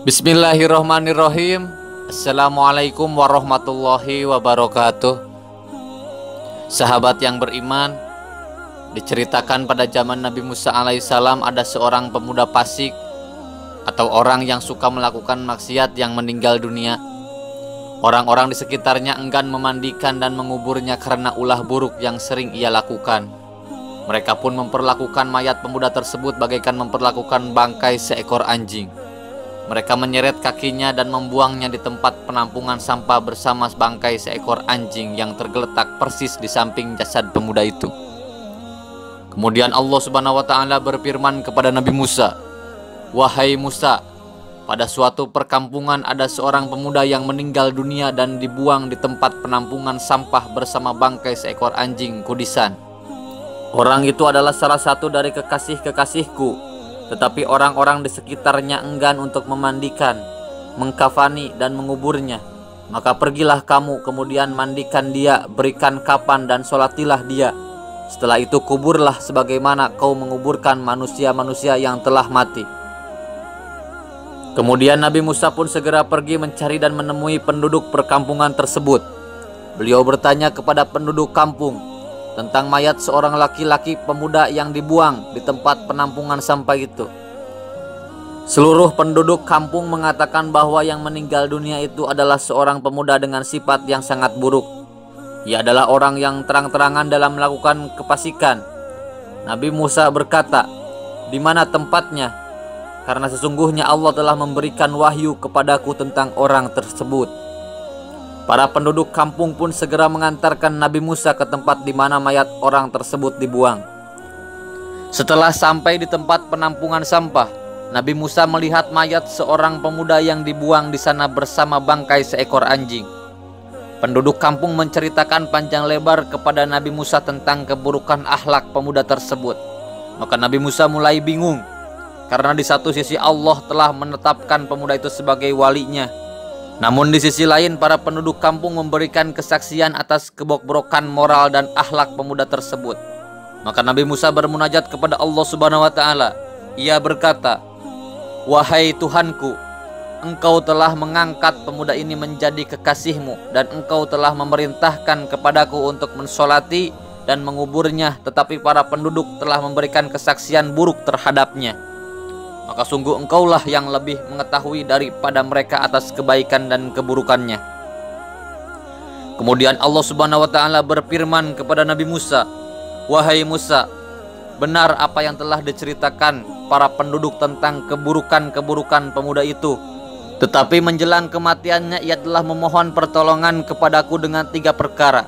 Bismillahirrahmanirrahim. Assalamualaikum warahmatullahi wabarakatuh. Sahabat yang beriman, diceritakan pada zaman Nabi Musa alaihissalam ada seorang pemuda fasik atau orang yang suka melakukan maksiat yang meninggal dunia. Orang-orang di sekitarnya enggan memandikan dan menguburnya karena ulah buruk yang sering ia lakukan. Mereka pun memperlakukan mayat pemuda tersebut bagaikan memperlakukan bangkai seekor anjing. Mereka menyeret kakinya dan membuangnya di tempat penampungan sampah bersama bangkai seekor anjing yang tergeletak persis di samping jasad pemuda itu. Kemudian Allah Subhanahu wa Ta'ala berfirman kepada Nabi Musa, "Wahai Musa, pada suatu perkampungan ada seorang pemuda yang meninggal dunia dan dibuang di tempat penampungan sampah bersama bangkai seekor anjing kudisan. Orang itu adalah salah satu dari kekasih-kekasihku. Tetapi orang-orang di sekitarnya enggan untuk memandikan, mengkafani dan menguburnya. Maka pergilah kamu, kemudian mandikan dia, berikan kapan dan sholatilah dia. Setelah itu kuburlah sebagaimana kau menguburkan manusia-manusia yang telah mati." Kemudian Nabi Musa pun segera pergi mencari dan menemui penduduk perkampungan tersebut. Beliau bertanya kepada penduduk kampung tentang mayat seorang laki-laki pemuda yang dibuang di tempat penampungan sampah itu. Seluruh penduduk kampung mengatakan bahwa yang meninggal dunia itu adalah seorang pemuda dengan sifat yang sangat buruk. Ia adalah orang yang terang-terangan dalam melakukan kefasikan. Nabi Musa berkata, "Di mana tempatnya? Karena sesungguhnya Allah telah memberikan wahyu kepadaku tentang orang tersebut." Para penduduk kampung pun segera mengantarkan Nabi Musa ke tempat di mana mayat orang tersebut dibuang. Setelah sampai di tempat penampungan sampah, Nabi Musa melihat mayat seorang pemuda yang dibuang di sana bersama bangkai seekor anjing. Penduduk kampung menceritakan panjang lebar kepada Nabi Musa tentang keburukan akhlak pemuda tersebut. Maka Nabi Musa mulai bingung, karena di satu sisi Allah telah menetapkan pemuda itu sebagai walinya. Namun di sisi lain para penduduk kampung memberikan kesaksian atas kebobrokan moral dan akhlak pemuda tersebut. Maka Nabi Musa bermunajat kepada Allah Subhanahu wa Ta'ala. Ia berkata, "Wahai Tuhanku, Engkau telah mengangkat pemuda ini menjadi kekasihmu dan Engkau telah memerintahkan kepadaku untuk mensolati dan menguburnya, tetapi para penduduk telah memberikan kesaksian buruk terhadapnya. Maka sungguh Engkaulah yang lebih mengetahui daripada mereka atas kebaikan dan keburukannya." Kemudian Allah Subhanahu wa Ta'ala berfirman kepada Nabi Musa, "Wahai Musa, benar apa yang telah diceritakan para penduduk tentang keburukan-keburukan pemuda itu. Tetapi menjelang kematiannya ia telah memohon pertolongan kepadaku dengan 3 perkara.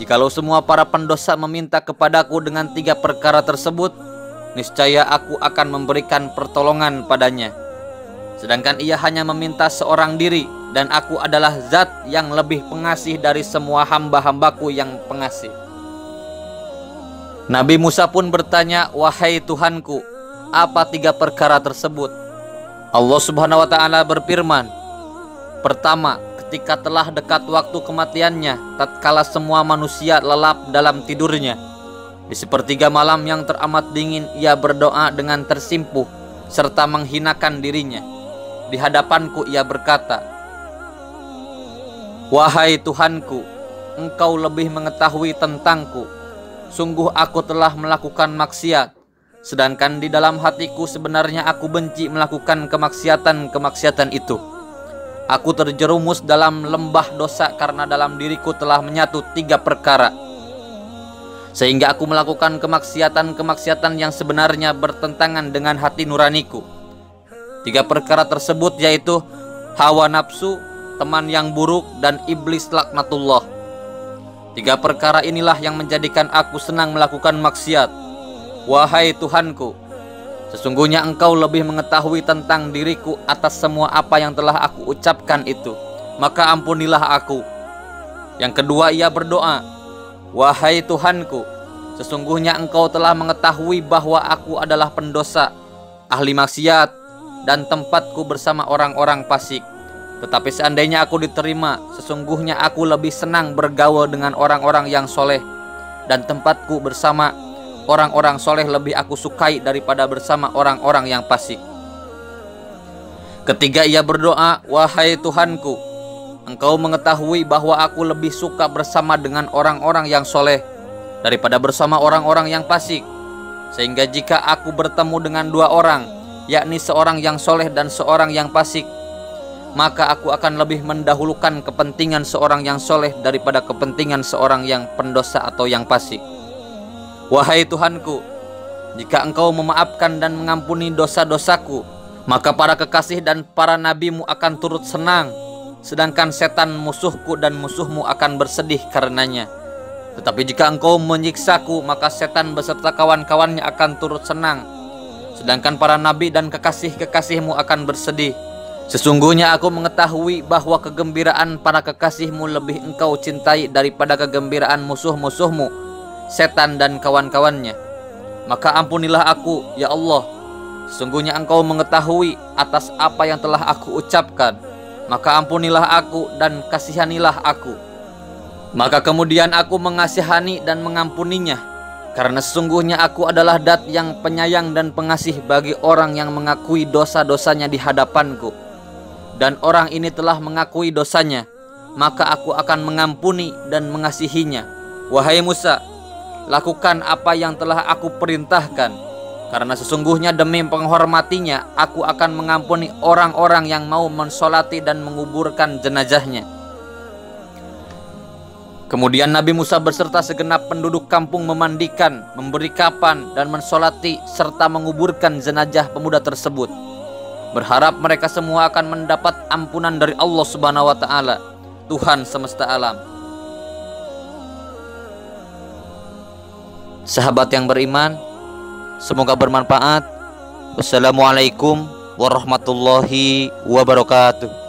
Jikalau semua para pendosa meminta kepadaku dengan 3 perkara tersebut, niscaya aku akan memberikan pertolongan padanya. Sedangkan ia hanya meminta seorang diri, dan aku adalah zat yang lebih pengasih dari semua hamba-hambaku yang pengasih." Nabi Musa pun bertanya, "Wahai Tuhanku, apa 3 perkara tersebut?" Allah Subhanahu wa Ta'ala berfirman, "Pertama, ketika telah dekat waktu kematiannya, tatkala semua manusia lelap dalam tidurnya, di sepertiga malam yang teramat dingin ia berdoa dengan tersimpuh serta menghinakan dirinya. Di hadapanku ia berkata, 'Wahai Tuhanku, Engkau lebih mengetahui tentangku. Sungguh aku telah melakukan maksiat, sedangkan di dalam hatiku sebenarnya aku benci melakukan kemaksiatan-kemaksiatan itu. Aku terjerumus dalam lembah dosa karena dalam diriku telah menyatu 3 perkara. Sehingga aku melakukan kemaksiatan-kemaksiatan yang sebenarnya bertentangan dengan hati nuraniku. 3 perkara tersebut yaitu hawa nafsu, teman yang buruk, dan iblis laknatullah. 3 perkara inilah yang menjadikan aku senang melakukan maksiat. Wahai Tuhanku, sesungguhnya Engkau lebih mengetahui tentang diriku atas semua apa yang telah aku ucapkan itu. Maka ampunilah aku." Yang kedua ia berdoa, "Wahai Tuhanku, sesungguhnya Engkau telah mengetahui bahwa aku adalah pendosa, ahli maksiat, dan tempatku bersama orang-orang fasik. Tetapi seandainya aku diterima, sesungguhnya aku lebih senang bergaul dengan orang-orang yang soleh, dan tempatku bersama orang-orang soleh lebih aku sukai daripada bersama orang-orang yang fasik. Ketiga ia berdoa, wahai Tuhanku, Engkau mengetahui bahwa aku lebih suka bersama dengan orang-orang yang soleh daripada bersama orang-orang yang fasik. Sehingga jika aku bertemu dengan dua orang, yakni seorang yang soleh dan seorang yang fasik, maka aku akan lebih mendahulukan kepentingan seorang yang soleh daripada kepentingan seorang yang pendosa atau yang fasik. Wahai Tuhanku, jika Engkau memaafkan dan mengampuni dosa-dosaku, maka para kekasih dan para nabimu akan turut senang, sedangkan setan musuhku dan musuhmu akan bersedih karenanya. Tetapi jika Engkau menyiksaku, maka setan beserta kawan-kawannya akan turut senang, sedangkan para nabi dan kekasih-kekasihmu akan bersedih. Sesungguhnya aku mengetahui bahwa kegembiraan para kekasihmu lebih Engkau cintai daripada kegembiraan musuh-musuhmu, setan dan kawan-kawannya. Maka ampunilah aku, ya Allah. Sesungguhnya Engkau mengetahui atas apa yang telah aku ucapkan. Maka ampunilah aku dan kasihanilah aku. Maka kemudian aku mengasihani dan mengampuninya, karena sesungguhnya aku adalah Dat yang penyayang dan pengasih bagi orang yang mengakui dosa-dosanya di hadapanku. Dan orang ini telah mengakui dosanya, maka aku akan mengampuni dan mengasihinya. Wahai Musa, lakukan apa yang telah aku perintahkan, karena sesungguhnya demi penghormatinya aku akan mengampuni orang-orang yang mau mensolati dan menguburkan jenazahnya. Kemudian Nabi Musa beserta segenap penduduk kampung memandikan, memberi kapan dan mensolati serta menguburkan jenazah pemuda tersebut, berharap mereka semua akan mendapat ampunan dari Allah Subhanahu wa taala, Tuhan semesta alam. Sahabat yang beriman, semoga bermanfaat. Wassalamualaikum warahmatullahi wabarakatuh.